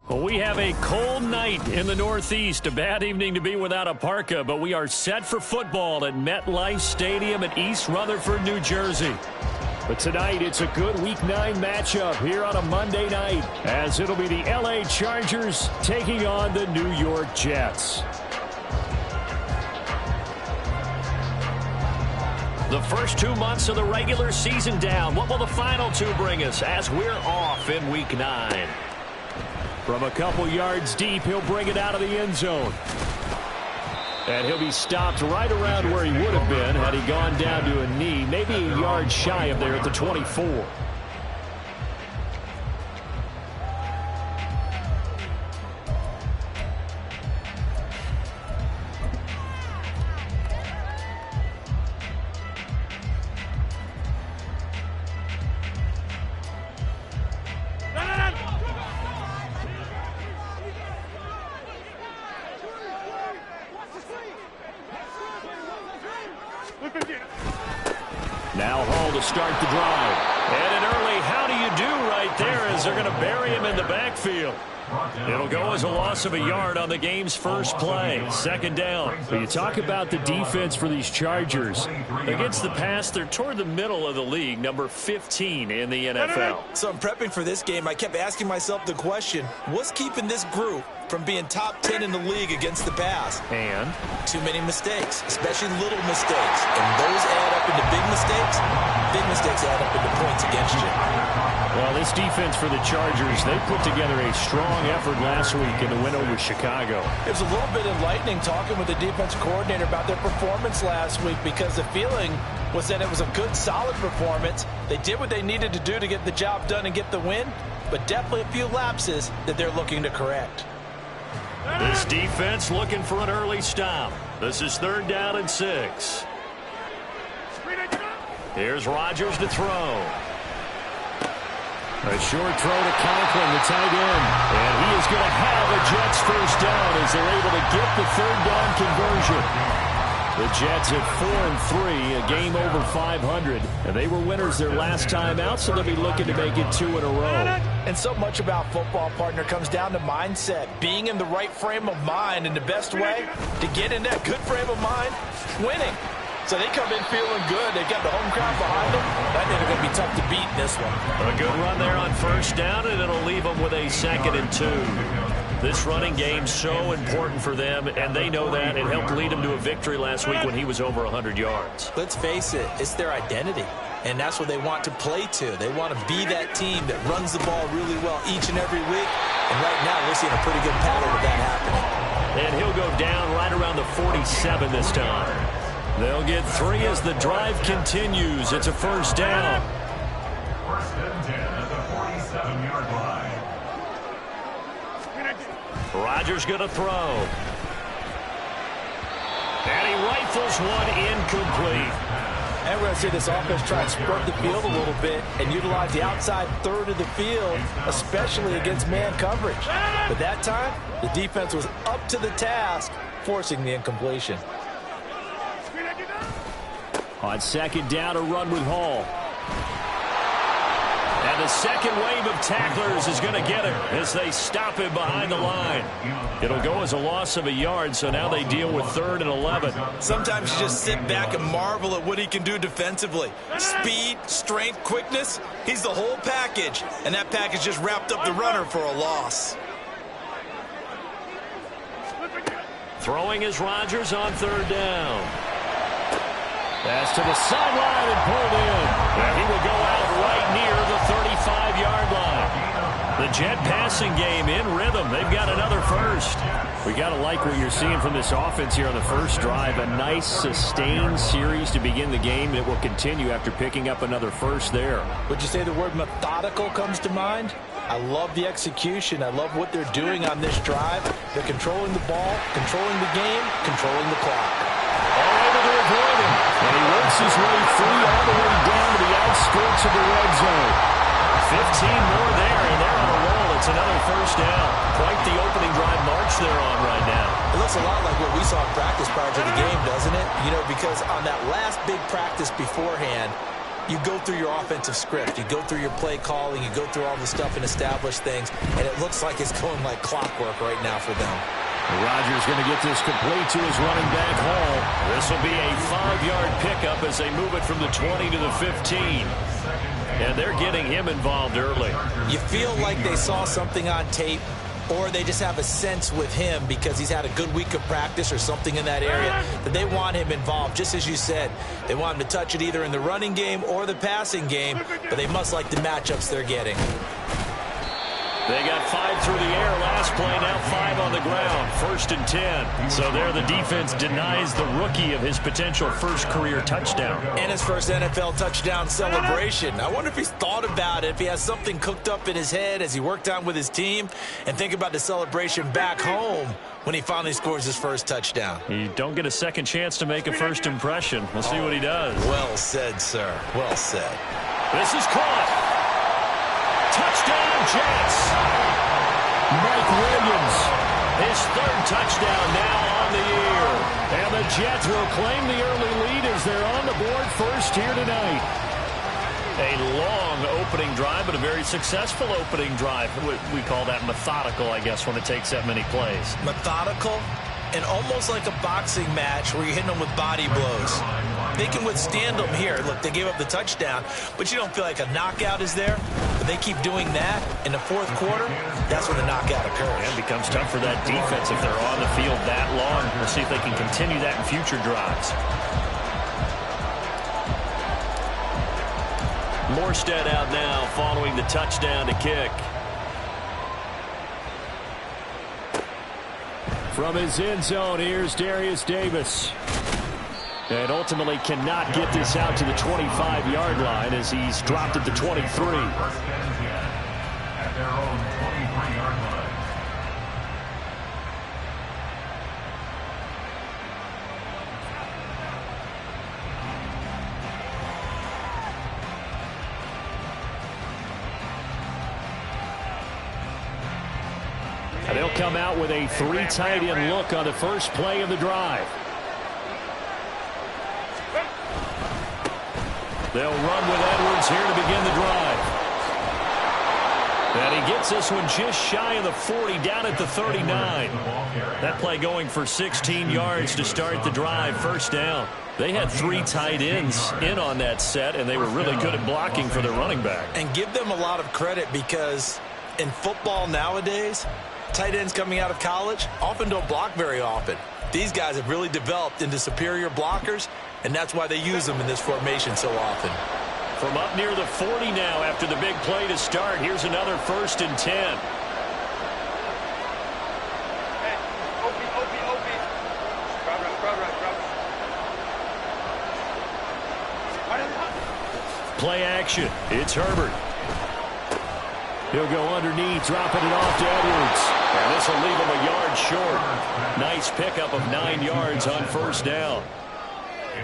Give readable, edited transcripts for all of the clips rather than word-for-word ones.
Well, we have a cold night in the Northeast. A bad evening to be without a parka, but we are set for football at MetLife Stadium in East Rutherford, New Jersey. But tonight, it's a good Week 9 matchup here on a Monday night, as it'll be the LA Chargers taking on the New York Jets. The first 2 months of the regular season down. What will the final two bring us as we're off in Week 9? From a couple yards deep, he'll bring it out of the end zone. And he'll be stopped right around where he would have been had he gone down to a knee, maybe a yard shy of there at the 24. Now Hall to start the drive. And an early how do you do right there as they're going to bury him in the backfield. It'll go as a loss of a yard on the game's first play. Second down. When you talk about the defense for these Chargers, against the pass, they're toward the middle of the league, number 15 in the NFL. So I'm prepping for this game. I kept asking myself the question, what's keeping this group from being top 10 in the league against the pass? And? Too many mistakes, especially little mistakes. And those add up into big mistakes. Big mistakes add up into points against you. Well, this defense for the Chargers, they put together a strong effort last week in the win over Chicago. It was a little bit enlightening talking with the defensive coordinator about their performance last week, because the feeling was that it was a good, solid performance. They did what they needed to do to get the job done and get the win, but definitely a few lapses that they're looking to correct. This defense looking for an early stop. This is 3rd down and 6. Here's Rodgers to throw. A short throw to Conklin, the tight end. And he is going to have a Jets first down as they're able to get the 3rd down conversion. The Jets at 4-3, a game over 500. And they were winners their last time out, so they'll be looking to make it 2 in a row. And so much about football, partner, comes down to mindset. Being in the right frame of mind, and the best way to get in that good frame of mind, winning. So they come in feeling good. They've got the home crowd behind them. I think they're going to be tough to beat in this one. A good run there on first down, and it'll leave them with a 2nd and 2. This running game's so important for them, and they know that. It helped lead them to a victory last week when he was over 100 yards. Let's face it, it's their identity. And that's what they want to play to. They want to be that team that runs the ball really well each and every week. And right now, we're seeing a pretty good pattern of that happening. And he'll go down right around the 47 this time. They'll get 3 as the drive continues. It's a first down. 1st and 10 at the 47-yard line. Rodgers going to throw. And he rifles one incomplete. And we're going to see this offense try and spread the field a little bit and utilize the outside third of the field, especially against man coverage. But that time, the defense was up to the task, forcing the incompletion. On 2nd down, a run with Hall. And the second wave of tacklers is going to get him as they stop him behind the line. It'll go as a loss of a yard, so now they deal with 3rd and 11. Sometimes you just sit back and marvel at what he can do defensively. Speed, strength, quickness, he's the whole package. And that package just wrapped up the runner for a loss. Throwing is Rodgers on 3rd down. Pass to the sideline and pulled in. And he will go out right near the 35-yard line. The Jet passing game in rhythm. They've got another first. We got to like what you're seeing from this offense here on the first drive. A nice, sustained series to begin the game. It will continue after picking up another first there. Would you say the word methodical comes to mind? I love the execution. I love what they're doing on this drive. They're controlling the ball, controlling the game, controlling the clock. All able to avoid him. And he works his way free all the way down to the outskirts of the red zone. 15 more there, and they're on a roll. It's another first down. Quite the opening drive march they're on right now. It looks a lot like what we saw in practice prior to the game, doesn't it? You know, because on that last big practice beforehand, you go through your offensive script. You go through your play calling. You go through all the stuff and establish things, and it looks like it's going like clockwork right now for them. Rodgers going to get this complete to his running back Hall. This will be a 5-yard pickup as they move it from the 20 to the 15. And they're getting him involved early. You feel like they saw something on tape, or they just have a sense with him because he's had a good week of practice or something in that area that they want him involved. Just as you said, they want him to touch it either in the running game or the passing game, but they must like the matchups they're getting. They got 5 through the air last play, now 5 on the ground. 1st and 10. So there the defense denies the rookie of his potential first career touchdown. And his first NFL touchdown celebration. I wonder if he's thought about it, if he has something cooked up in his head as he worked on with his team, and think about the celebration back home when he finally scores his first touchdown. You don't get a second chance to make a first impression. We'll see what he does. Well said, sir. Well said. This is caught. Touchdown, Jets. Mike Williams, his 3rd touchdown now on the year. And the Jets will claim the early lead as they're on the board first here tonight. A long opening drive, but a very successful opening drive. We call that methodical, I guess, when it takes that many plays. Methodical and almost like a boxing match where you're hitting them with body blows. They can withstand them here. Look, they gave up the touchdown, but you don't feel like a knockout is there. But they keep doing that in the 4th quarter. That's when the knockout occurs. And it becomes tough for that defense if they're on the field that long. We'll see if they can continue that in future drives. Morstead out now following the touchdown to kick. From his end zone, here's Darius Davis. And ultimately cannot get this out to the 25-yard line as he's dropped at the 23. At their own 23-yard line. And they'll come out with a 3 tight end look on the first play of the drive. They'll run with Edwards here to begin the drive. And he gets this one just shy of the 40, down at the 39. That play going for 16 yards to start the drive, first down. They had 3 tight ends in on that set, and they were really good at blocking for their running back. And give them a lot of credit because in football nowadays, tight ends coming out of college often don't block very often. These guys have really developed into superior blockers, and that's why they use them in this formation so often. From up near the 40 now after the big play to start, here's another 1st and 10. Play action. It's Herbert. He'll go underneath, dropping it off to Edwards. And this will leave him a yard short. Nice pickup of 9 yards on first down.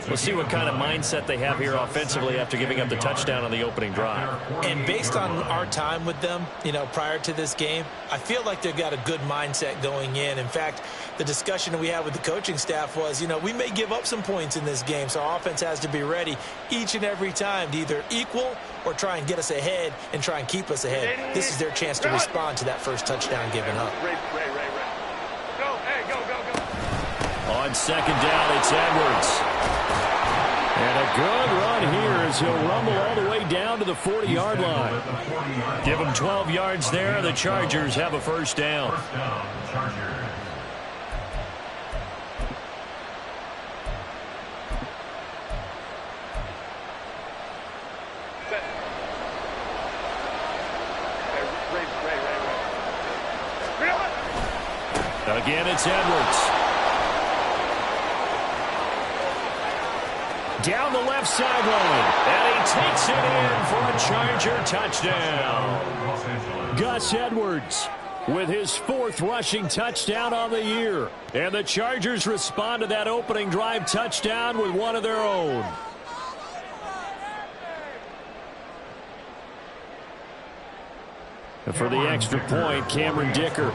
We'll see what kind of mindset they have here offensively after giving up the touchdown on the opening drive. And based on our time with them, you know, prior to this game, I feel like they've got a good mindset going in. In fact, the discussion that we had with the coaching staff was, you know, we may give up some points in this game, so our offense has to be ready each and every time to either equal or try and get us ahead and try and keep us ahead. This is their chance to respond to that first touchdown given up. On second down, it's Edwards. And a good run here as he'll rumble all the way down to the 40-yard line. Give him 12 yards there. The Chargers have a first down. Again, it's Edwards. Down the left sideline. And he takes it in for a Charger touchdown. Gus Edwards with his 4th rushing touchdown on the year. And the Chargers respond to that opening drive touchdown with one of their own. And for the extra point, Cameron Dicker.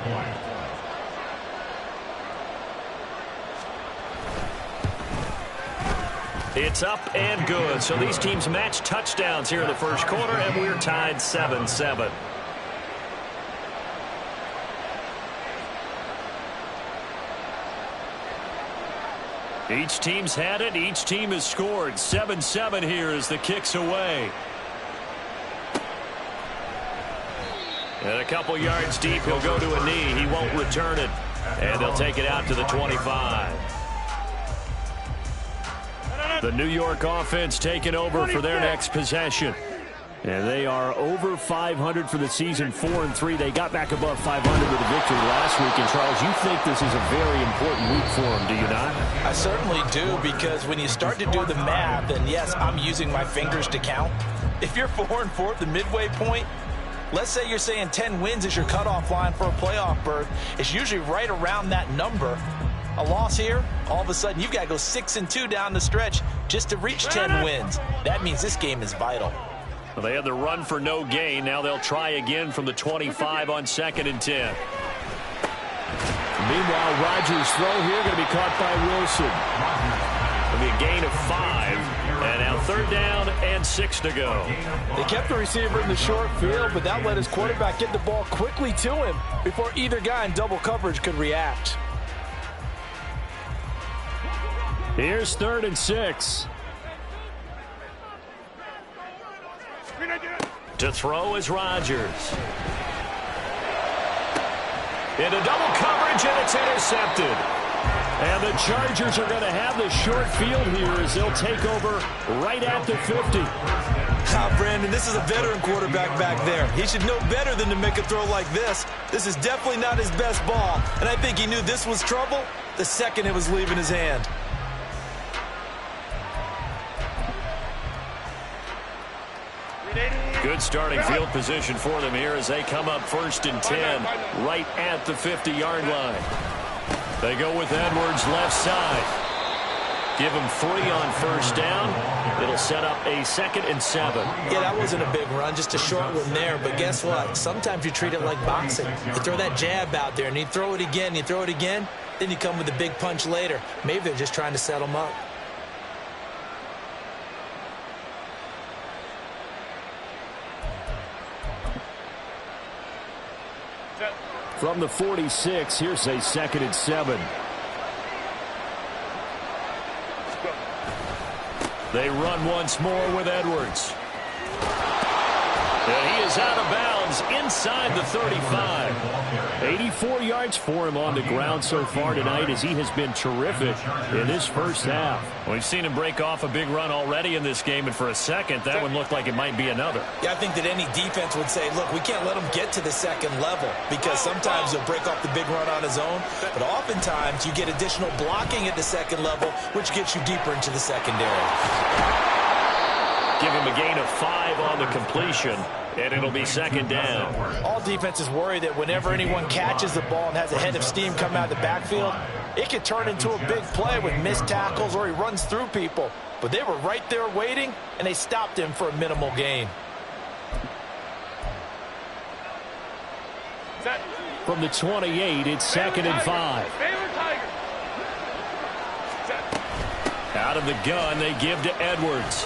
It's up and good. So these teams match touchdowns here in the first quarter, and we're tied 7-7. Each team's had it. Each team has scored. 7-7 here as the kick's away. And a couple yards deep, he'll go to a knee. He won't return it. And they'll take it out to the 25. The New York offense taking over for their next possession. And they are over 500 for the season, 4-3. They got back above 500 with a victory last week. And, Charles, you think this is a very important week for them, do you not? I certainly do, because when you start to do the math, and, yes, I'm using my fingers to count. If you're 4-4 at the midway point, let's say you're saying 10 wins is your cutoff line for a playoff berth. It's usually right around that number. A loss here, all of a sudden you've got to go 6-2 down the stretch just to reach 10 wins. That means this game is vital. Well, they had the run for no gain. Now they'll try again from the 25 on 2nd and 10. Meanwhile, Rodgers' throw here going to be caught by Wilson. It'll be a gain of 5. And now 3rd down and 6 to go. They kept the receiver in the short field, but that let his quarterback get the ball quickly to him before either guy in double coverage could react. Here's 3rd and 6. To throw is Rodgers. Into double coverage, and it's intercepted. And the Chargers are going to have the short field here as they'll take over right at the 50. Brandon, this is a veteran quarterback back there. He should know better than to make a throw like this. This is definitely not his best ball, and I think he knew this was trouble the second it was leaving his hand. Good starting field position for them here as they come up 1st and 10 right at the 50-yard line. They go with Edwards left side. Give him 3 on 1st down. It'll set up a 2nd and 7. Yeah, that wasn't a big run, just a short one there. But guess what? Sometimes you treat it like boxing. You throw that jab out there, and you throw it again, you throw it again, then you come with a big punch later. Maybe they're just trying to set them up. From the 46, here's a 2nd and 7. They run once more with Edwards. And he is out of bounds inside the 35. 84 yards for him on the ground so far tonight as he has been terrific in this first half. We've seen him break off a big run already in this game, and for a second, that one looked like it might be another. Yeah, I think that any defense would say, look, we can't let him get to the 2nd level, because sometimes he'll break off the big run on his own, but oftentimes you get additional blocking at the 2nd level, which gets you deeper into the secondary. Give him a gain of 5 on the completion, and it'll be 2nd down. All defenses worry that whenever anyone catches the ball and has a head of steam come out of the backfield, it can turn into a big play with missed tackles or he runs through people. But they were right there waiting, and they stopped him for a minimal gain. From the 28, it's 2nd and 5. Out of the gun, they give to Edwards.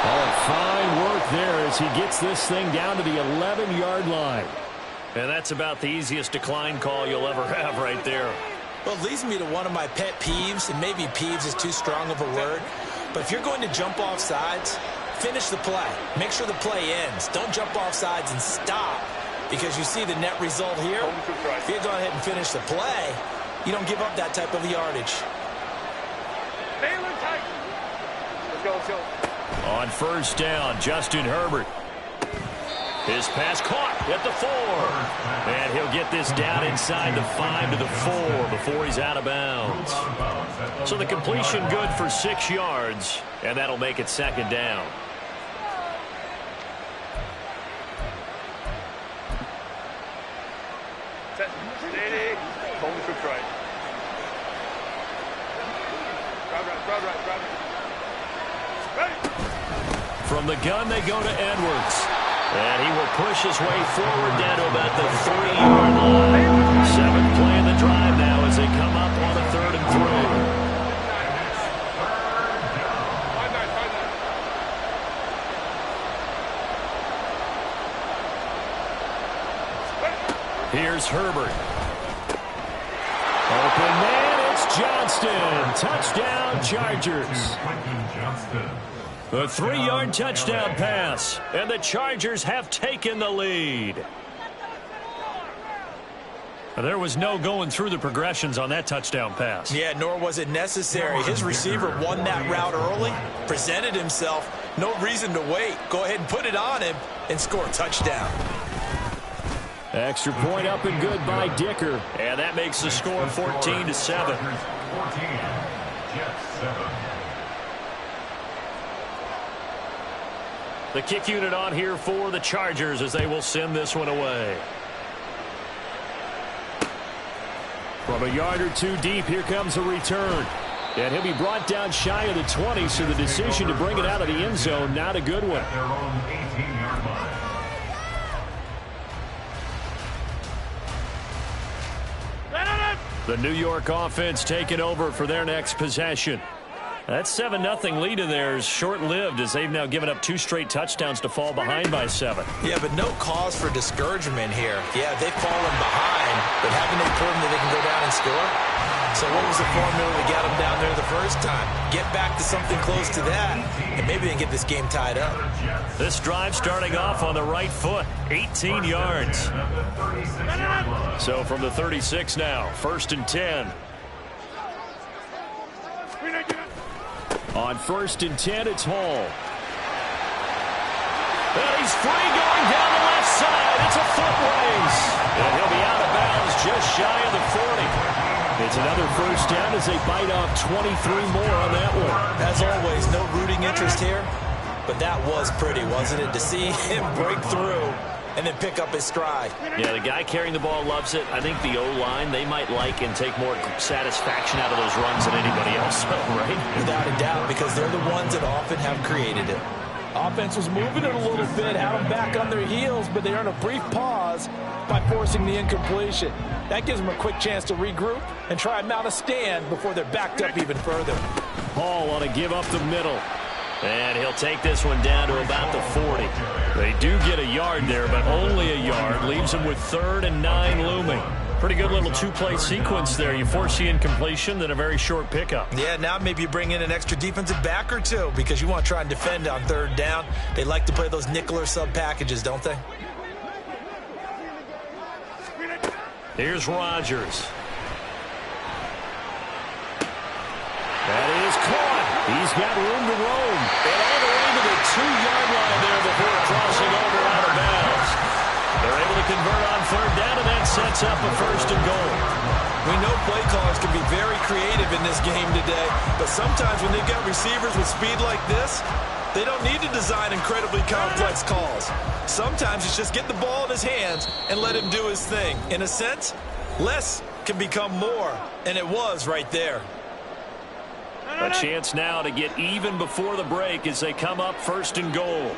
Oh, fine work there as he gets this thing down to the 11-yard line. And that's about the easiest decline call you'll ever have right there. Well, it leads me to one of my pet peeves, and maybe peeves is too strong of a word, but if you're going to jump off sides, finish the play. Make sure the play ends. Don't jump off sides and stop, because you see the net result here. If you go ahead and finish the play, you don't give up that type of yardage. On 1st down, Justin Herbert. His pass caught at the 4. And he'll get this down inside the 5 to the 4 before he's out of bounds. So the completion good for 6 yards, and that'll make it second down. Steady. Hold the right. Drive right. From the gun, they go to Edwards. And he will push his way forward down to about the 3-yard line. 7th play in the drive now as they come up on a 3rd and 3. Here's Herbert. Open man, it's Johnston. Touchdown, Chargers. A 3-yard touchdown pass, and the Chargers have taken the lead. There was no going through the progressions on that touchdown pass. Yeah, nor was it necessary. His receiver won that route early, presented himself. No reason to wait. Go ahead and put it on him and score a touchdown. Extra point up and good by Dicker. And that makes the score 14 to 7. 14, Jets 7. The kick unit on here for the Chargers as they will send this one away. From a yard or 2 deep, here comes a return. And he'll be brought down shy of the 20, so the decision to bring it out of the end zone, not a good one. Their own 18-yard line. The New York offense taking over for their next possession. That 7-0 lead of theirs short-lived as they've now given up 2 straight touchdowns to fall behind by 7. Yeah, but no cause for discouragement here. Yeah, they've fallen behind, but haven't they proven that they can go down and score? So what was the formula that got them down there the first time? Get back to something close to that, and maybe they can get this game tied up. This drive starting off on the right foot, 18 yards. So from the 36 now, 1st and 10. On 1st and 10, it's Hall. And he's free going down the left side. It's a foot race. And he'll be out of bounds just shy of the 40. It's another first down as they bite off 23 more on that one. As always, no rooting interest here, but that was pretty, wasn't it? To see him break through and then pick up his stride. Yeah, the guy carrying the ball loves it. I think the O-line, they might like and take more satisfaction out of those runs than anybody else, right? Without a doubt, because they're the ones that often have created it. Offense was moving it a little bit, had them back on their heels, but they earned a brief pause by forcing the incompletion. That gives them a quick chance to regroup and try and mount a stand before they're backed up even further. Hall on a give up the middle. And he'll take this one down to about the 40. They do get a yard there, but only a yard. Leaves them with 3rd and 9 looming. Pretty good little 2-play sequence there. You force the incompletion, then a very short pickup. Yeah, now maybe you bring in an extra defensive back or 2 because you want to try and defend on 3rd down. They like to play those nickel or sub packages, don't they? Here's Rodgers. That is caught. He's got room to roam. And all the way to the 2-yard line there before crossing over out of bounds. They're able to convert on 3rd down, and that sets up a 1st and goal. We know play callers can be very creative in this game today, but sometimes when they've got receivers with speed like this, they don't need to design incredibly complex calls. Sometimes it's just get the ball in his hands and let him do his thing. In a sense, less can become more, and it was right there. A chance now to get even before the break as they come up 1st and goal.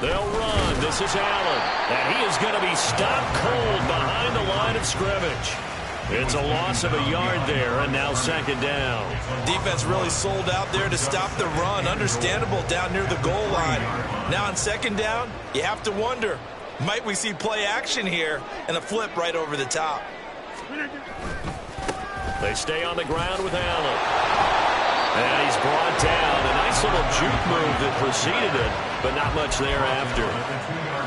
They'll run. This is Allen. And he is going to be stopped cold behind the line of scrimmage. It's a loss of a yard there, and now 2nd down. Defense really sold out there to stop the run. Understandable down near the goal line. Now on 2nd down, you have to wonder, might we see play action here and a flip right over the top? They stay on the ground with Allen. And he's brought down. A nice little juke move that preceded it, but not much thereafter.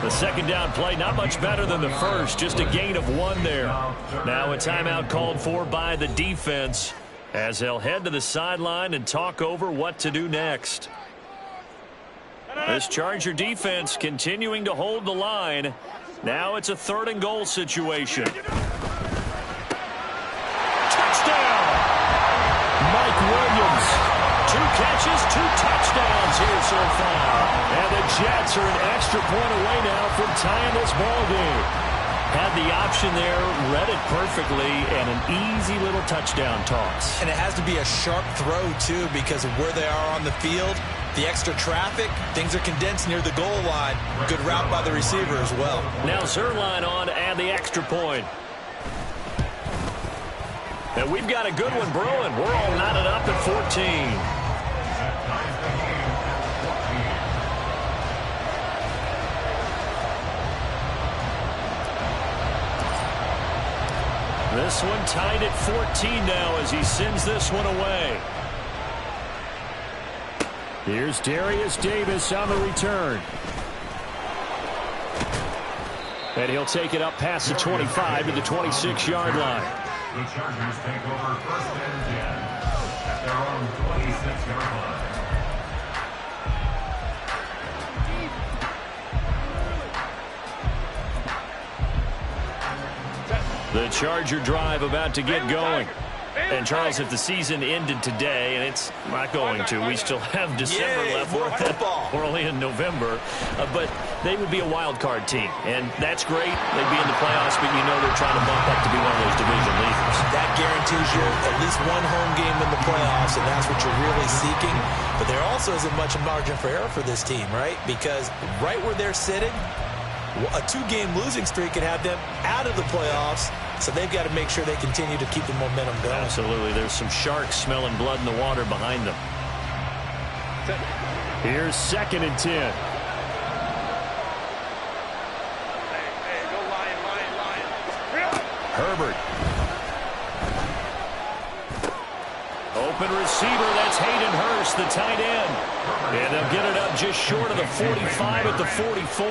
The 2nd down play, not much better than the first, just a gain of 1 there. Now a timeout called for by the defense as they'll head to the sideline and talk over what to do next. This Charger defense continuing to hold the line. Now it's a 3rd and goal situation. Touchdown! Mike Williams. 2 catches, 2 touchdowns here so far. And the Jets are an extra point away now from tying this ball game. Had the option there, read it perfectly, and an easy little touchdown toss. And it has to be a sharp throw, too, because of where they are on the field. The extra traffic, things are condensed near the goal line. Good route by the receiver as well. Now Zerline on to add the extra point. And we've got a good one brewing. We're all knotted up at 14. This one tied at 14 now as he sends this one away. Here's Darius Davis on the return. And he'll take it up past the 25 to the 26-yard line. The Chargers take over 1st and 10 at their own 26-yard line. The Charger drive about to get going. And, Charles, if the season ended today, and it's not going to, we still have December left. We're only in November. But they would be a wild card team. And that's great. They'd be in the playoffs, but you know they're trying to bump up to be one of those division leaders. That guarantees you at least one home game in the playoffs, and that's what you're really seeking. But there also isn't much margin for error for this team, right? Because right where they're sitting, a 2-game losing streak could have them out of the playoffs. So they've got to make sure they continue to keep the momentum going. Absolutely. There's some sharks smelling blood in the water behind them. Here's 2nd and 10. Hey, go Lion. Herbert. Open receiver. That's Hayden Hurst, the tight end. And they'll get it up just short of the 45 at the 44.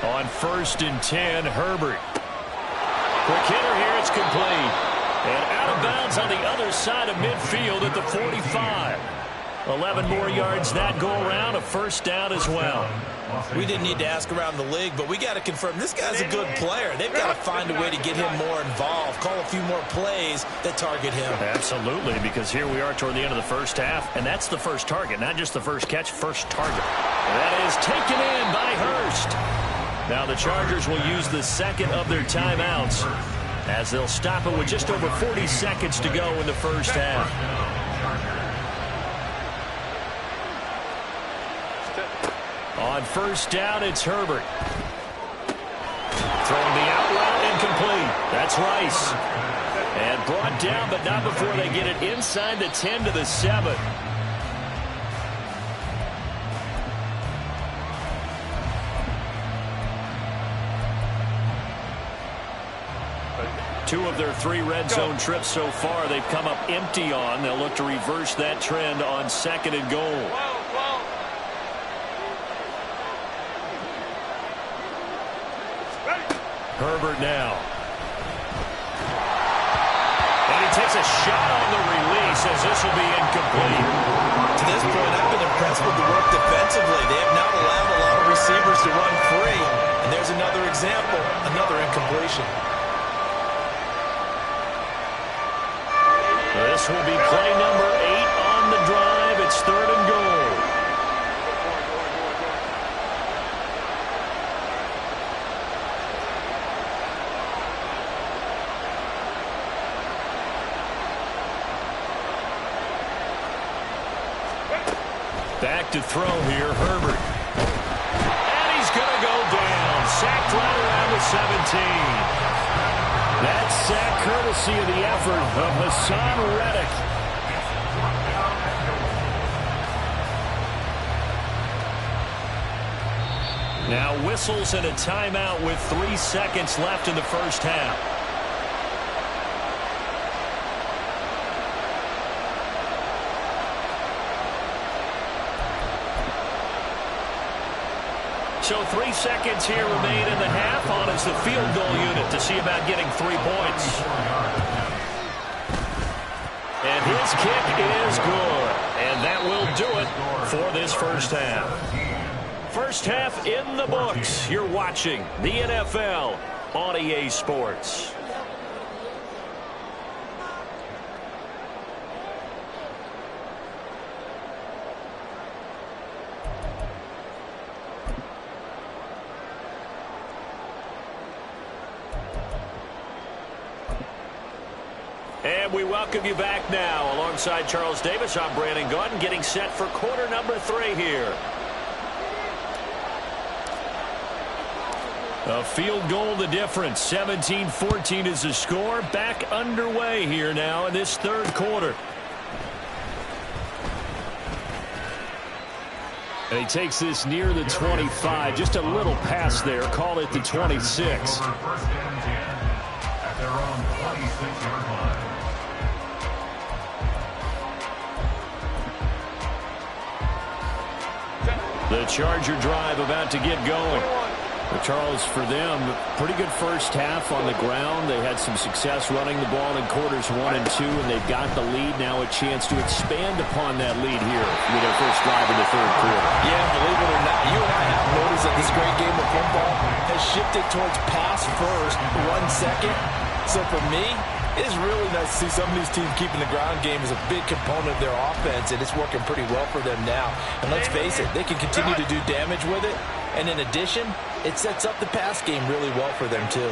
On 1st and 10, Herbert. Quick hitter here, it's complete. And out of bounds on the other side of midfield at the 45. 11 more yards that go around, a 1st down as well. We didn't need to ask around the league, but we got to confirm this guy's a good player. They've got to find a way to get him more involved, call a few more plays that target him. Absolutely, because here we are toward the end of the 1st half, and that's the first target, not just the first catch, first target. That is taken in by Hurst. Now the Chargers will use the 2nd of their timeouts as they'll stop it with just over 40 seconds to go in the 1st half. On 1st down, it's Herbert. Throwing the out route, incomplete. That's Rice. And brought down, but not before they get it inside the 10 to the 7. Two of their 3 red zone trips so far, they've come up empty on. They'll look to reverse that trend on 2nd and goal. Herbert now. And he takes a shot on the release as this will be incomplete. To this point, I've been impressed with the work defensively. They have not allowed a lot of receivers to run free. And there's another example, another incompletion. This will be play number 8 on the drive. It's 3rd and goal. Back to throw here, Herbert. And he's going to go down. Sacked right around the 17. That sack courtesy of the effort of Hassan Reddick. Now whistles and a timeout with 3 seconds left in the 1st half. So 3 seconds here remain in the half. On is the field goal unit to see about getting 3 points. And his kick is good. And that will do it for this first half. First half in the books. You're watching the NFL on EA Sports. And we welcome you back now. Alongside Charles Davis, I'm Brandon Gaudin, getting set for quarter number 3 here. A field goal the difference. 17-14 is the score. Back underway here now in this third quarter. And he takes this near the 25. Just a little pass there. Call it the 26. First and 10 at their own 26-yard line. The Charger drive about to get going. Well, Charles, for them, pretty good first half on the ground. They had some success running the ball in quarters 1 and 2, and they've got the lead. Now a chance to expand upon that lead here with their first drive in the third quarter. Yeah, believe it or not, you and I have noticed that this great game of football has shifted towards pass first, run second. So for me, it is really nice to see some of these teams keeping the ground game as a big component of their offense, and it's working pretty well for them now. And let's face it, they can continue to do damage with it. And in addition, it sets up the pass game really well for them, too.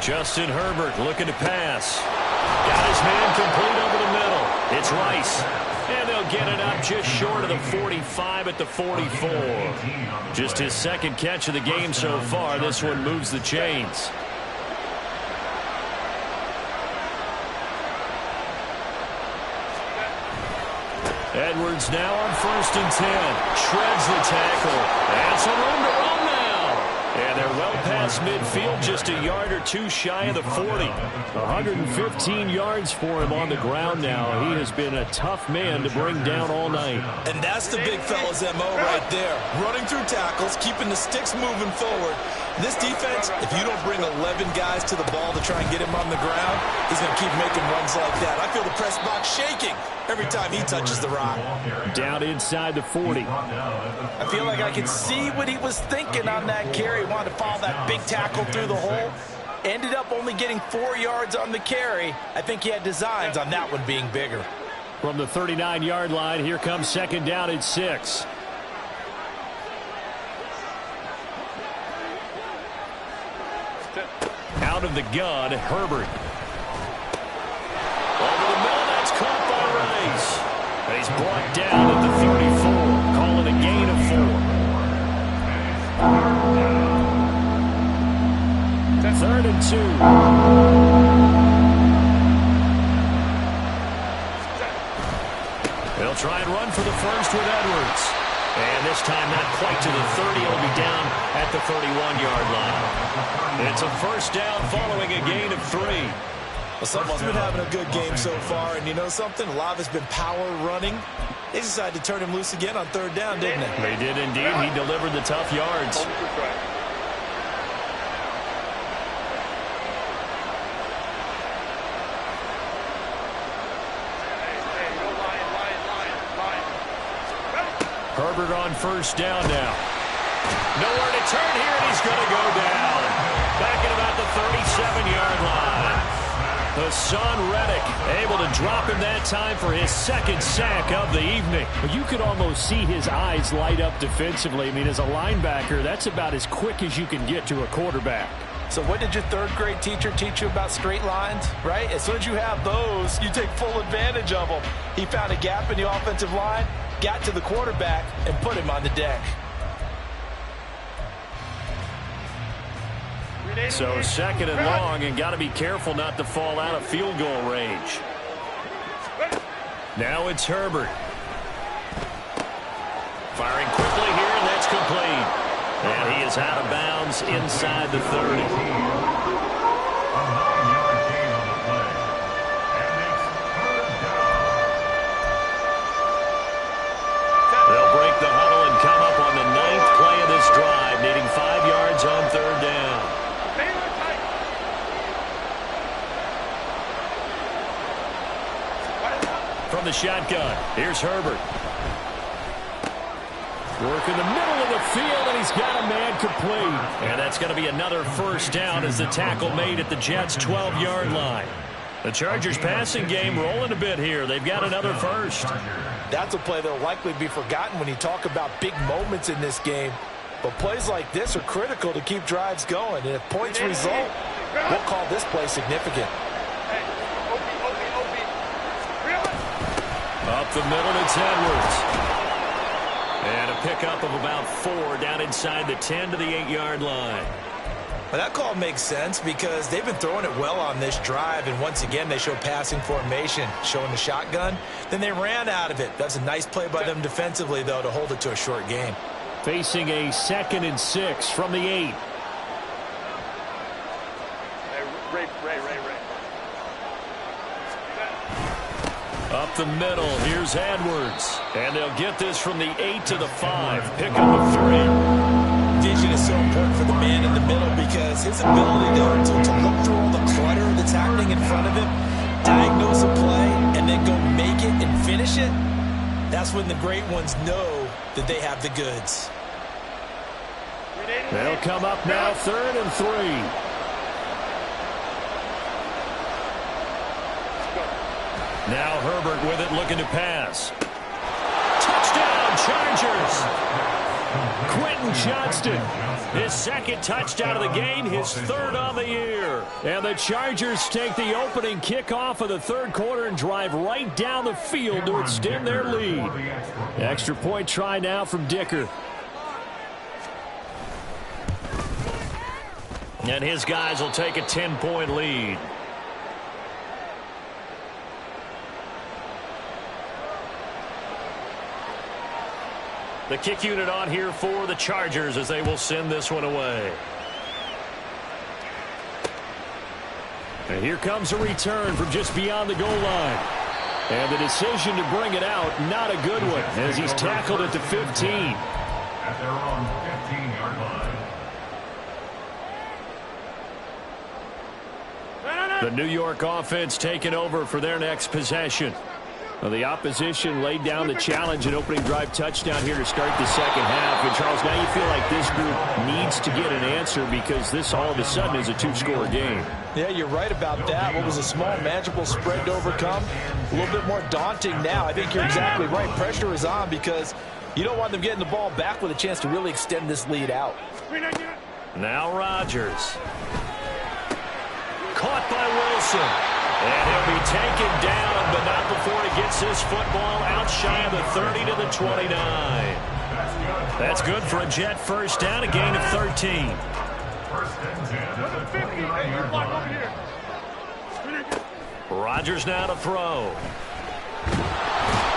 Justin Herbert looking to pass. Got his man complete over the middle. It's Rice. And they'll get it up just short of the 45 at the 44. Just his second catch of the game so far. This one moves the chains. Edwards now on 1st and 10. Shreds the tackle. And some room to run now. And they're well past midfield, just a yard or two shy of the 40. 115 yards for him on the ground now. He has been a tough man to bring down all night. And that's the big fella's MO right there. Running through tackles, keeping the sticks moving forward. This defense, if you don't bring 11 guys to the ball to try and get him on the ground, he's going to keep making runs like that. I feel the press box shaking every time he touches the rock. Down inside the 40. I feel like I could see what he was thinking on that carry. He wanted to follow that big tackle through the hole. Ended up only getting 4 yards on the carry. I think he had designs on that one being bigger. From the 39-yard line, here comes second down at 6. Out of the gun, Herbert. Over the middle, that's caught by Rice. And he's brought down at the 34. Call it a gain of 4. 3rd and 2. They'll try and run for the first with Edwards. And this time not quite to the 30. It'll be down at the 31-yard line. It's a first down following a gain of 3. Well, someone's been having a good game so far, and you know something? A lot has been power running. They decided to turn him loose again on 3rd down, didn't they? They did indeed. He delivered the tough yards. Herbert on first down now. Nowhere to turn here, and he's going to go down. Back at about the 37-yard line. Hassan Reddick able to drop him that time for his second sack of the evening. You could almost see his eyes light up defensively. I mean, as a linebacker, that's about as quick as you can get to a quarterback. So what did your 3rd grade teacher teach you about straight lines, right? As soon as you have those, you take full advantage of them. He found a gap in the offensive line, got to the quarterback, and put him on the deck. So 2nd and long, and got to be careful not to fall out of field goal range. Now it's Herbert. Firing quickly here, and that's complete. And he is out of bounds inside the 30. They'll break the huddle and come up on the 9th play of this drive, needing 5 yards on 3rd down. shotgun. Here's Herbert. Working the middle of the field, and he's got a man complete. And that's going to be another first down as the tackle made at the Jets' 12-yard line. The Chargers' passing game rolling a bit here. They've got another first. That's a play that will likely be forgotten when you talk about big moments in this game. But plays like this are critical to keep drives going. And if points result, we'll call this play significant. Up the middle, it's Edwards. And a pickup of about 4 down inside the 10 to the 8-yard line. Well, that call makes sense because they've been throwing it well on this drive, and once again they show passing formation, showing the shotgun. Then they ran out of it. That's a nice play by them defensively, though, to hold it to a short game. Facing a 2nd and 6 from the 8. Ray. Up the middle, here's Edwards. And they'll get this from the 8 to the 5. Pick up a 3. Vision is so important for the man in the middle because his ability to look through all the clutter that's happening in front of him, diagnose a play, and then go make it and finish it, that's when the great ones know that they have the goods. They'll come up now 3rd and 3. Now Herbert with it, looking to pass. Touchdown, Chargers! Quentin Johnston, his 2nd touchdown of the game, his 3rd on the year. And the Chargers take the opening kickoff of the 3rd quarter and drive right down the field to extend their lead. Extra point try now from Dicker. And his guys will take a 10-point lead. The kick unit on here for the Chargers as they will send this one away. And here comes a return from just beyond the goal line. And the decision to bring it out, not a good one, as he's tackled at the 15. At their own 15-yard line. The New York offense taking over for their next possession. Well, the opposition laid down the challenge and opening drive touchdown here to start the 2nd half. And, Charles, now you feel like this group needs to get an answer because this all of a sudden is a 2-score game. Yeah, you're right about that. What was a small, manageable spread to overcome, a little bit more daunting now. I think you're exactly right. Pressure is on because you don't want them getting the ball back with a chance to really extend this lead out. Now Rodgers. Caught by Wilson. And he'll be taken down, but not before he gets his football out shy of the 30 to the 29. That's good for a Jet first down, a gain of 13. First and 10 at the 29-yard line. Rodgers now to throw.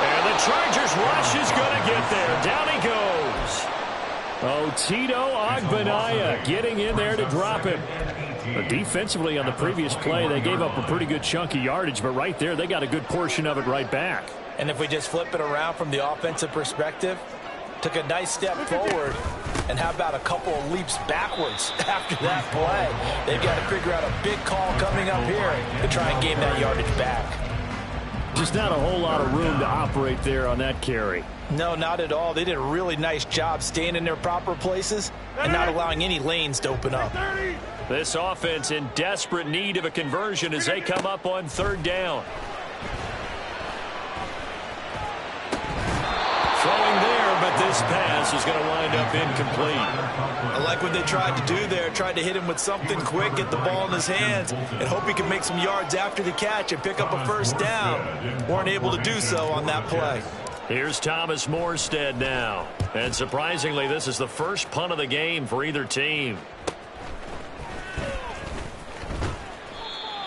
And the Chargers rush is going to get there. Down he goes. Oh, Tito Agbanaya getting in there to drop him. But defensively on the previous play, they gave up a pretty good chunk of yardage, but right there, they got a good portion of it right back. And if we just flip it around from the offensive perspective, took a nice step forward, and how about a couple of leaps backwards after that play? They've got to figure out a big call coming up here to try and gain that yardage back. Just not a whole lot of room to operate there on that carry. No, not at all. They did a really nice job staying in their proper places and not allowing any lanes to open up. This offense in desperate need of a conversion as they come up on 3rd down. Throwing there, but this pass is going to wind up incomplete. I like what they tried to do there. Tried to hit him with something quick, get the ball in his hands, and hope he can make some yards after the catch and pick up a first down. Weren't able to do so on that play. Here's Thomas Morstead now. And surprisingly, this is the first punt of the game for either team.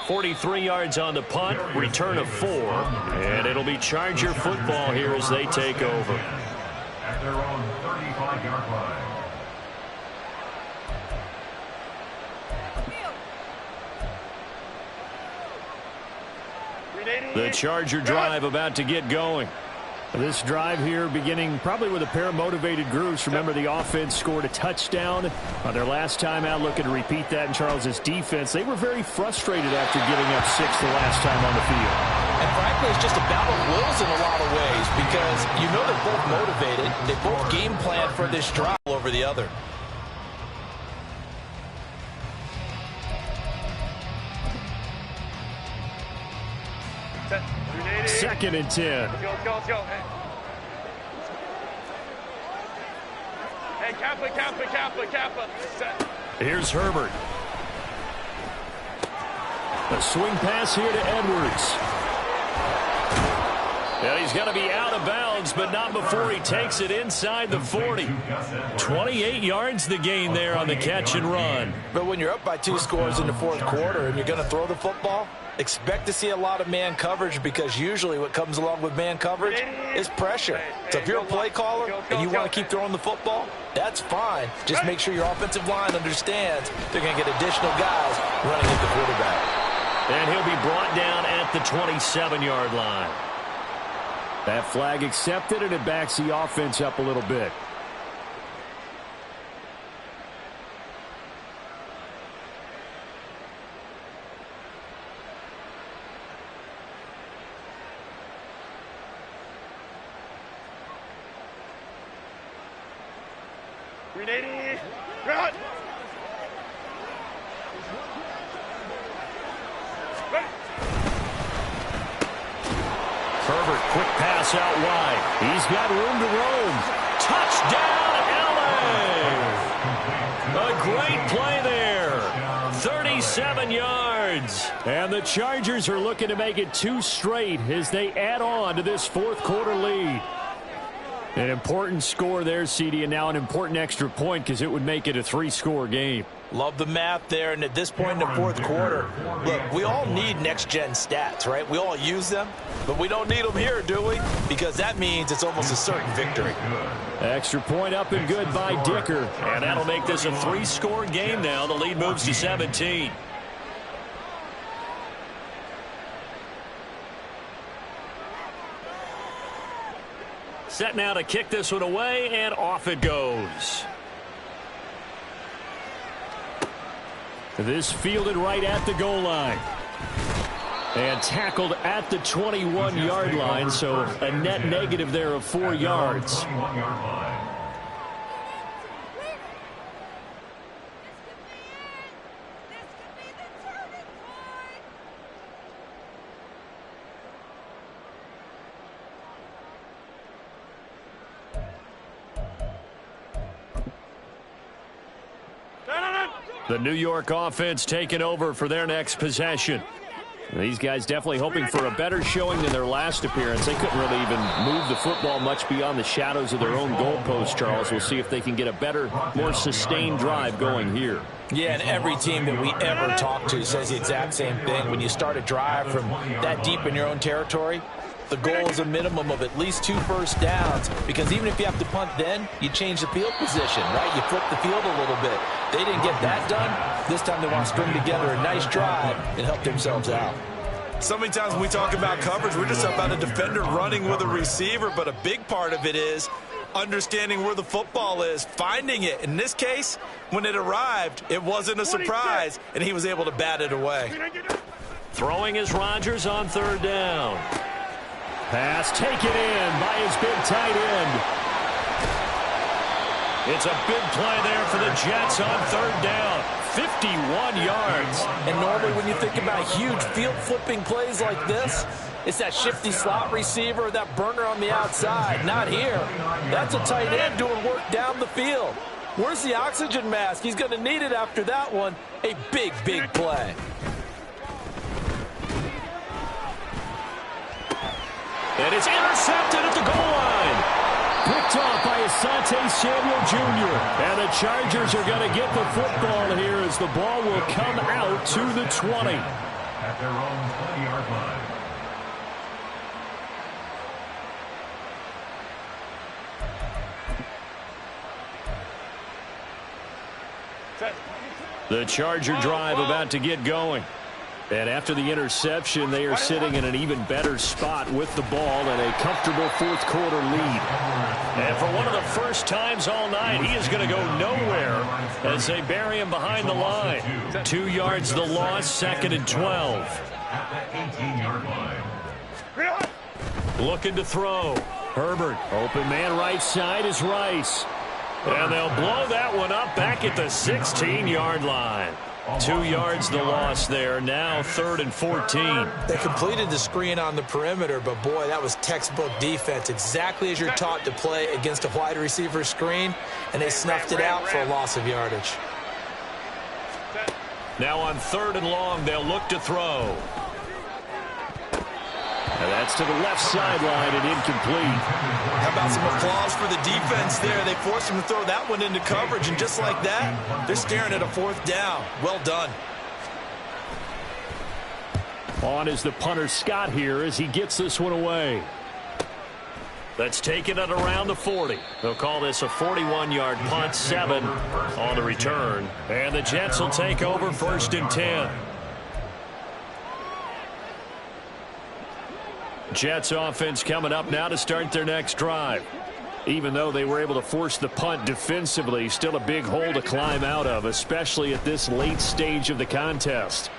43 yards on the punt, return of 4, and it'll be Charger football here as they take over. At their own 35-yard line. The Charger drive about to get going. This drive here beginning probably with a pair of motivated groups. Remember, the offense scored a touchdown on their last time out, looking to repeat that in Charles's defense. They were very frustrated after giving up 6 the last time on the field. And frankly, it's just a battle of wills in a lot of ways because you know they're both motivated. They both game plan for this drive over the other. Second and 10. Let's go. Hey, Kappa. Set. Here's Herbert. A swing pass here to Edwards. Yeah, he's going to be out of bounds, but not before he takes it inside the 40. 28 yards the gain there on the catch and run. But when you're up by 2 scores in the fourth quarter and you're going to throw the football, expect to see a lot of man coverage because usually what comes along with man coverage is pressure. So if you're a play caller and you want to keep throwing the football, that's fine. Just make sure your offensive line understands they're going to get additional guys running at the quarterback. And he'll be brought down at the 27-yard line. That flag accepted, and it backs the offense up a little bit. Run! Herbert, quick pass out wide. He's got room to roam. Touchdown, LA! A great play there. 37 yards. And the Chargers are looking to make it 2 straight as they add on to this fourth quarter lead. An important score there, CD, and now an important extra point because it would make it a 3-score game. Love the math there, and at this point in the fourth quarter, look, we all need next-gen stats, right? We all use them, but we don't need them here, do we? Because that means it's almost a certain victory. Extra point up and good by Dicker. And that'll make this a 3-score game now. The lead moves to 17. Set now to kick this one away, and off it goes. This fielded right at the goal line. And tackled at the 21-yard line, so a net negative there of 4 yards. The New York offense taking over for their next possession. These guys definitely hoping for a better showing than their last appearance. They couldn't really even move the football much beyond the shadows of their own goalpost, Charles. We'll see if they can get a better, more sustained drive going here. Yeah, and every team that we ever talk to says the exact same thing. When you start a drive from that deep in your own territory, the goal is a minimum of at least 2 first downs, because even if you have to punt then, you change the field position, right? You flip the field a little bit. They didn't get that done. This time they want to string together a nice drive and help themselves out. So many times when we talk about coverage, we're just about a defender running with a receiver, but a big part of it is understanding where the football is, finding it. In this case, when it arrived, it wasn't a surprise, and he was able to bat it away. Throwing is Rodgers on 3rd down. Pass taken in by his big tight end. It's a big play there for the Jets on 3rd down. 51 yards. And normally when you think about huge field flipping plays like this, it's that shifty slot receiver, that burner on the outside. Not here. That's a tight end doing work down the field. Where's the oxygen mask? He's going to need it after that one. A big, big play. And it's intercepted at the goal line. Picked off by Asante Samuel Jr. And the Chargers are going to get the football here as the ball will come out to the 20. At their own 20-yard line. The Charger drive about to get going. And after the interception, they are sitting in an even better spot with the ball and a comfortable fourth quarter lead. And for one of the first times all night, he is going to go nowhere as they bury him behind the line. 2 yards the loss, 2nd and 12. At the 18-yard line. Looking to throw. Herbert, open man right side is Rice. And they'll blow that one up back at the 16-yard line. 2 yards the loss there. Now 3rd and 14. They completed the screen on the perimeter, but boy, that was textbook defense. Exactly as you're taught to play against a wide receiver screen, and they snuffed it out for a loss of yardage. Now on 3rd and long, they'll look to throw. And that's to the left sideline and incomplete. How about some applause for the defense there? They forced him to throw that one into coverage, and just like that, they're staring at a 4th down. Well done. On is the punter Scott here as he gets this one away. That's taken it around the 40. They'll call this a 41-yard punt, 7 on the return. And the Jets will take over 1st and 10. Jets offense coming up now to start their next drive. Even though they were able to force the punt defensively, still a big hole to climb out of, especially at this late stage of the contest.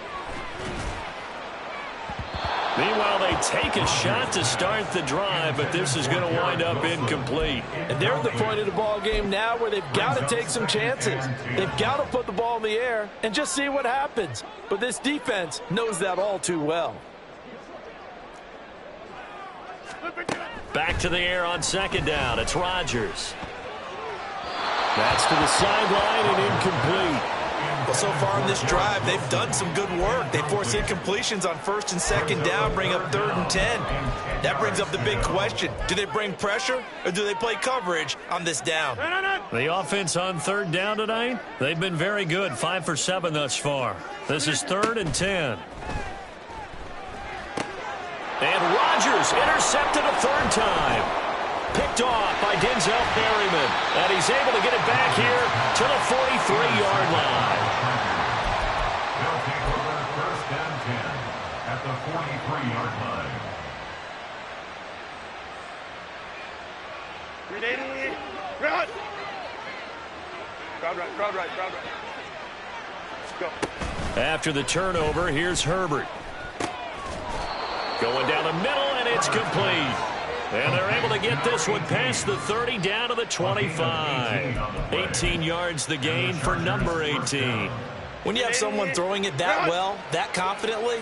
Meanwhile, they take a shot to start the drive, but this is going to wind up incomplete. And they're at the point of the ball game now where they've got to take some chances. They've got to put the ball in the air and just see what happens. But this defense knows that all too well. Back to the air on 2nd down. It's Rodgers. That's to the sideline and incomplete. Well, so far in this drive, they've done some good work. They force incompletions on 1st and 2nd down, bring up 3rd and 10. That brings up the big question. Do they bring pressure or do they play coverage on this down? The offense on 3rd down tonight, they've been very good. 5 for 7 thus far. This is 3rd and 10. And Rodgers intercepted a 3rd time. Picked off by Denzel Perryman. And he's able to get it back here to the 43-yard line. They'll take over 1st and 10 at the 43-yard line. 380. Run. Crowd right, crowd right, crowd right. Let's go. After the turnover, here's Herbert. Going down the middle, and it's complete. And they're able to get this one past the 30 down to the 25. 18 yards the gain for number 18. When you have someone throwing it that well, that confidently,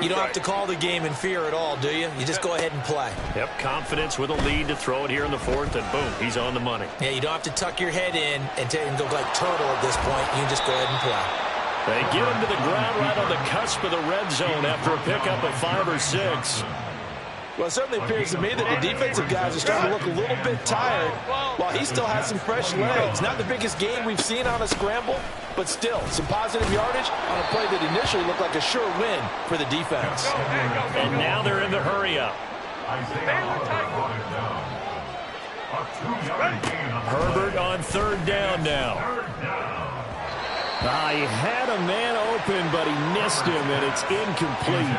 you don't have to call the game in fear at all, do you? You just go ahead and play. Yep, confidence with a lead to throw it here in the 4th, and boom, he's on the money. Yeah, you don't have to tuck your head in and go like turtle at this point. You can just go ahead and play. They get him to the ground right on the cusp of the red zone after a pickup of 5 or 6. Well, it certainly appears to me that the defensive guys are starting to look a little bit tired while he still has some fresh legs. Not the biggest gain we've seen on a scramble, but still some positive yardage on a play that initially looked like a sure win for the defense. And now they're in the hurry-up. Herbert on 3rd down now. He had a man open, but he missed him, and it's incomplete.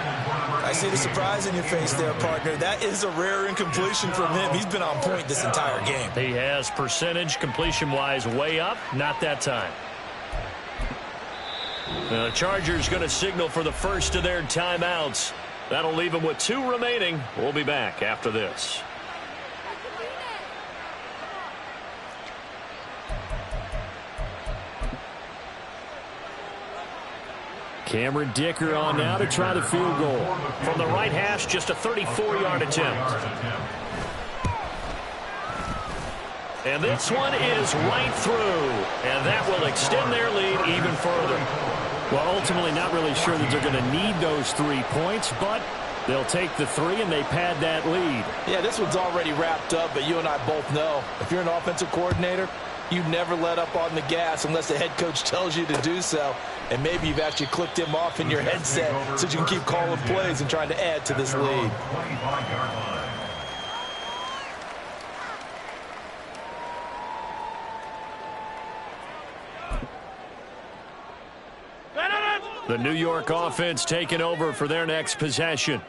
I see the surprise in your face there, partner. That is a rare incompletion from him. He's been on point this entire game. He has percentage completion-wise way up. Not that time. The Chargers going to signal for the first of their timeouts. That'll leave them with 2 remaining. We'll be back after this. Cameron Dicker on now to try the field goal. From the right hash, just a 34-yard attempt. And this one is right through. And that will extend their lead even further. Well, ultimately not really sure that they're going to need those 3 points, but they'll take the 3 and they pad that lead. Yeah, this one's already wrapped up, but you and I both know if you're an offensive coordinator, you never let up on the gas unless the head coach tells you to do so. And maybe you've actually clicked him off in your headset so you can keep calling plays and trying to add to this lead. The New York offense taking over for their next possession.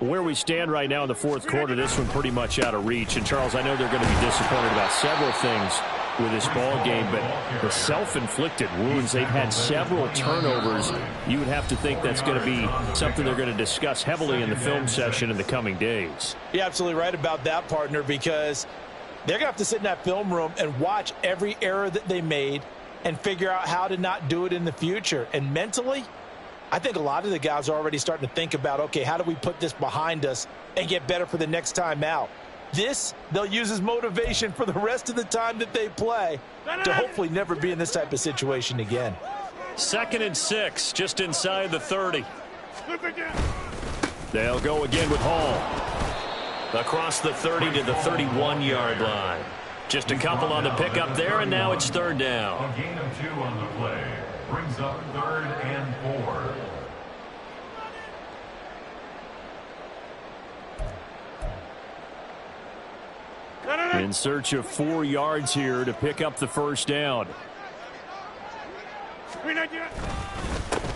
Where we stand right now in the 4th quarter, this one pretty much out of reach. And, Charles, I know they're going to be disappointed about several things. with this ball game, but the self-inflicted wounds, they've had several turnovers. You would have to think that's going to be something they're going to discuss heavily in the film session in the coming days. You're absolutely right about that, partner, because they're going to have to sit in that film room and watch every error that they made and figure out how to not do it in the future. And mentally, I think a lot of the guys are already starting to think about, okay, how do we put this behind us and get better for the next time out? This, they'll use as motivation for the rest of the time that they play to hopefully never be in this type of situation again. 2nd and 6, just inside the 30. They'll go again with Hall. Across the 30 to the 31-yard line. Just a couple on the pickup there, and now it's 3rd down. A gain of 2 on the play. Brings up 3rd and 4. In search of 4 yards here to pick up the 1st down.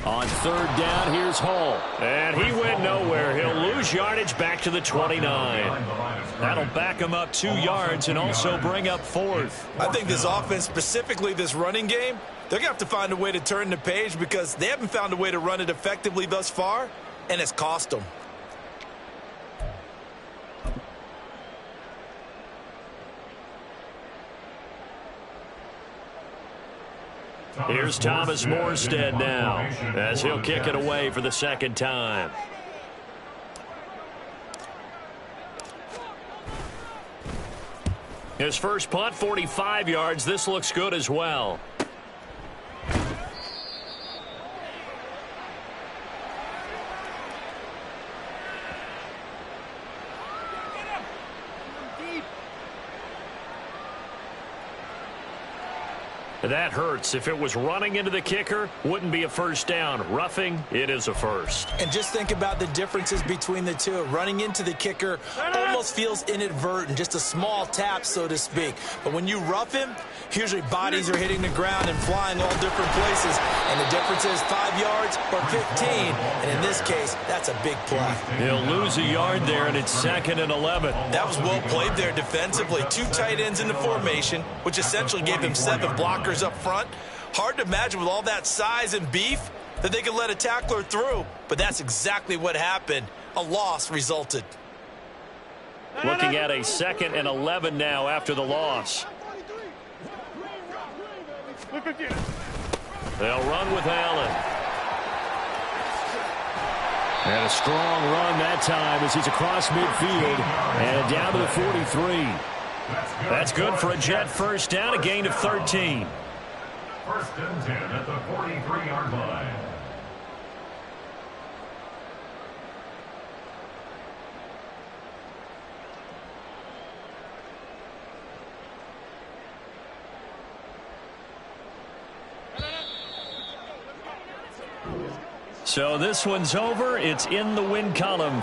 On 3rd down, here's Hall. And he went nowhere. He'll lose yardage back to the 29. That'll back him up 2 yards and also bring up 4th. I think this offense, specifically this running game, they're going to have to find a way to turn the page because they haven't found a way to run it effectively thus far, and it's cost them. Here's Thomas Morstead now as he'll kick it away for the 2nd time. His first punt, 45 yards. This looks good as well. That hurts. If it was running into the kicker, wouldn't be a 1st down. Roughing, it is a 1st. And just think about the differences between the two. Running into the kicker almost feels inadvertent, just a small tap, so to speak. But when you rough him, usually bodies are hitting the ground and flying all different places. And the difference is 5 yards or 15. And in this case, that's a big play. He'll lose a yard there, and it's 2nd and 11. That was well played there defensively. 2 tight ends in the formation, which essentially gave him 7 blockers up front. Hard to imagine with all that size and beef that they could let a tackler through, but that's exactly what happened. A loss resulted. Looking at a 2nd and 11 now after the loss. They'll run with Allen. And a strong run that time as he's across midfield and down to the 43. That's good for a Jet 1st down, a gain of 13. 1st and 10 at the 43-yard line. So this one's over. It's in the win column